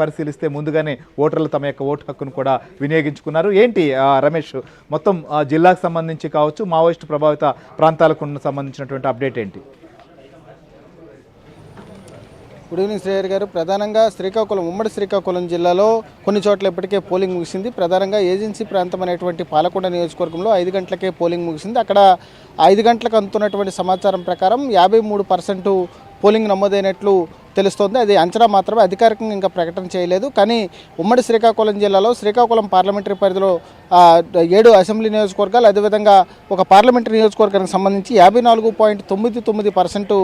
పరిశీలిస్తే ముందుగానే ఓటర్లు తమ యొక్క ఓటు హక్కును కూడా వినియోగించుకున్నారు. ఏంటి రమేష్, మొత్తం జిల్లాకు సంబంధించి కావచ్చు, మావోయిస్టు ప్రభావిత ప్రాంతాలకు సంబంధించినటువంటి అప్డేట్ ఏంటి? గుడ్ ఈవినింగ్ శ్రేయర్ గారు. ప్రధానంగా ఉమ్మడి శ్రీకాకుళం జిల్లాలో కొన్ని చోట్ల ఇప్పటికే పోలింగ్ ముగిసింది. ప్రధానంగా ఏజెన్సీ ప్రాంతం అనేటువంటి పాలకొండ నియోజకవర్గంలో 5 గంటలకే పోలింగ్ ముగిసింది. అక్కడ 5 గంటలకు అందుతున్నటువంటి సమాచారం ప్రకారం 53% పోలింగ్ నమోదైనట్లు తెలుస్తోంది. అది అంచనా మాత్రమే, అధికారికంగా ఇంకా ప్రకటన చేయలేదు. కానీ ఉమ్మడి శ్రీకాకుళం జిల్లాలో శ్రీకాకుళం పార్లమెంటరీ పరిధిలో 7 అసెంబ్లీ నియోజకవర్గాలు, అదేవిధంగా ఒక పార్లమెంటరీ నియోజకవర్గానికి సంబంధించి 54.99%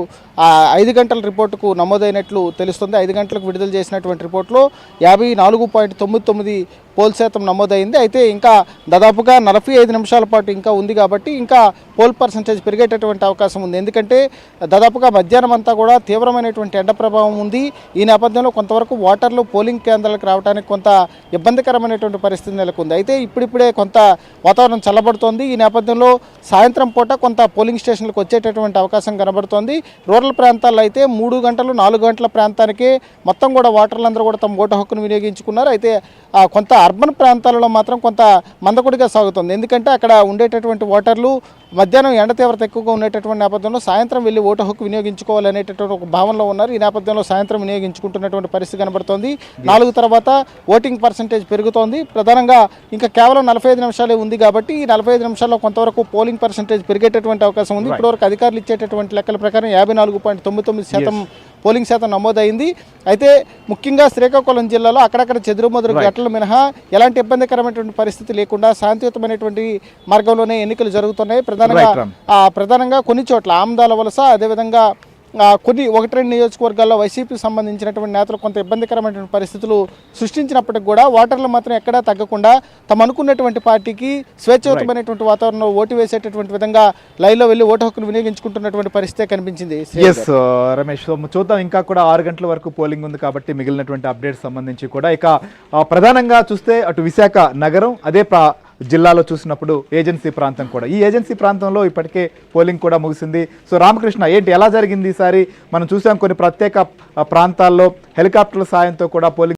5 గంటల రిపోర్టుకు నమోదైనట్లు తెలుస్తుంది. 5 గంటలకు విడుదల చేసినటువంటి రిపోర్టులో 54.99 పోల్ శాతం నమోదైంది. అయితే ఇంకా దాదాపుగా 45 నిమిషాల పాటు ఇంకా ఉంది కాబట్టి ఇంకా పోల్ పర్సంటేజ్ పెరిగేటటువంటి అవకాశం ఉంది. ఎందుకంటే దాదాపుగా మధ్యాహ్నం అంతా కూడా తీవ్రమైనటువంటి ఎండ ప్రభావం ఉంది. ఈ నేపథ్యంలో కొంతవరకు ఓటర్లు పోలింగ్ కేంద్రాలకు రావడానికి కొంత ఇబ్బందికరమైనటువంటి పరిస్థితి నెలకొంది. అయితే ఇప్పుడిప్పుడే కొంత వాతావరణం చల్లబడుతోంది. ఈ నేపథ్యంలో సాయంత్రం పూట కొంత పోలింగ్ స్టేషన్లకు వచ్చేటటువంటి అవకాశం కనబడుతోంది. రూరల్ ప్రాంతాల్లో అయితే 3 గంటలు 4 గంటల ప్రాంతానికే మొత్తం కూడా ఓటర్లందరూ కూడా తమ ఓటు హక్కును వినియోగించుకున్నారు. అయితే కొంత అర్బన్ ప్రాంతాలలో మాత్రం కొంత మందకొడిగా సాగుతుంది. ఎందుకంటే అక్కడ ఉండేటటువంటి ఓటర్లు మధ్యాహ్నం ఎండ తీవ్రత ఎక్కువగా ఉండేటటువంటి నేపథ్యంలో సాయంత్రం వెళ్ళి ఓటు హక్కు వినియోగించుకోవాలనేటటువంటి ఒక భావనలో ఉన్నారు. ఈ నేపథ్యంలో సాయంత్రం వినియోగించుకుంటున్నటువంటి పరిస్థితి కనబడుతోంది. 4 తర్వాత ఓటింగ్ పర్సంటేజ్ పెరుగుతోంది. ప్రధానంగా ఇంకా కేవలం 45 నిమిషాలే ఉంది కాబట్టి ఈ 45 నిమిషాల్లో కొంతవరకు పోలింగ్ పర్సంటేజ్ పెరిగేటటువంటి అవకాశం ఉంది. ఇప్పటివరకు అధికారులు ఇచ్చేటటువంటి లెక్కల ప్రకారం 54.99% పోలింగ్ శాతం నమోదైంది. అయితే ముఖ్యంగా శ్రీకాకుళం జిల్లాలో అక్కడక్కడ చెదురుమదురు ఘటనలు మినహా ఎలాంటి ఇబ్బందికరమైనటువంటి పరిస్థితి లేకుండా శాంతియుతమైనటువంటి మార్గంలోనే ఎన్నికలు జరుగుతున్నాయి. ప్రధానంగా కొన్ని చోట్ల ఆమదాల వలస, అదేవిధంగా కొన్ని 1-2 నియోజకవర్గాల్లో వైసీపీకి సంబంధించినటువంటి నేతలు కొంత ఇబ్బందికరమైనటువంటి పరిస్థితులు సృష్టించినప్పటికీ కూడా ఓటర్లు మాత్రం ఎక్కడా తగ్గకుండా తమ అనుకున్నటువంటి పార్టీకి స్వేచ్ఛాయుతమైనటువంటి వాతావరణంలో ఓటు వేసేటటువంటి విధంగా లైన్లో వెళ్ళి ఓటు హక్కును వినియోగించుకుంటున్నటువంటి పరిస్థితి కనిపించింది. రమేష్, చూద్దాం, ఇంకా కూడా 6 గంటల వరకు పోలింగ్ ఉంది కాబట్టి మిగిలినటువంటి అప్డేట్స్ సంబంధించి కూడా ఇక ప్రధానంగా చూస్తే అటు విశాఖ నగరం, అదే జిల్లాలో చూసినప్పుడు ఏజెన్సీ ప్రాంతం కూడా, ఈ ఏజెన్సీ ప్రాంతంలో ఇప్పటికే పోలింగ్ కూడా ముగిసింది. సో రామకృష్ణ, ఏంటి ఎలా జరిగింది ఈసారి? మనం చూసాం కొన్ని ప్రత్యేక ప్రాంతాల్లో హెలికాప్టర్ల సాయంతో కూడా పోలింగ్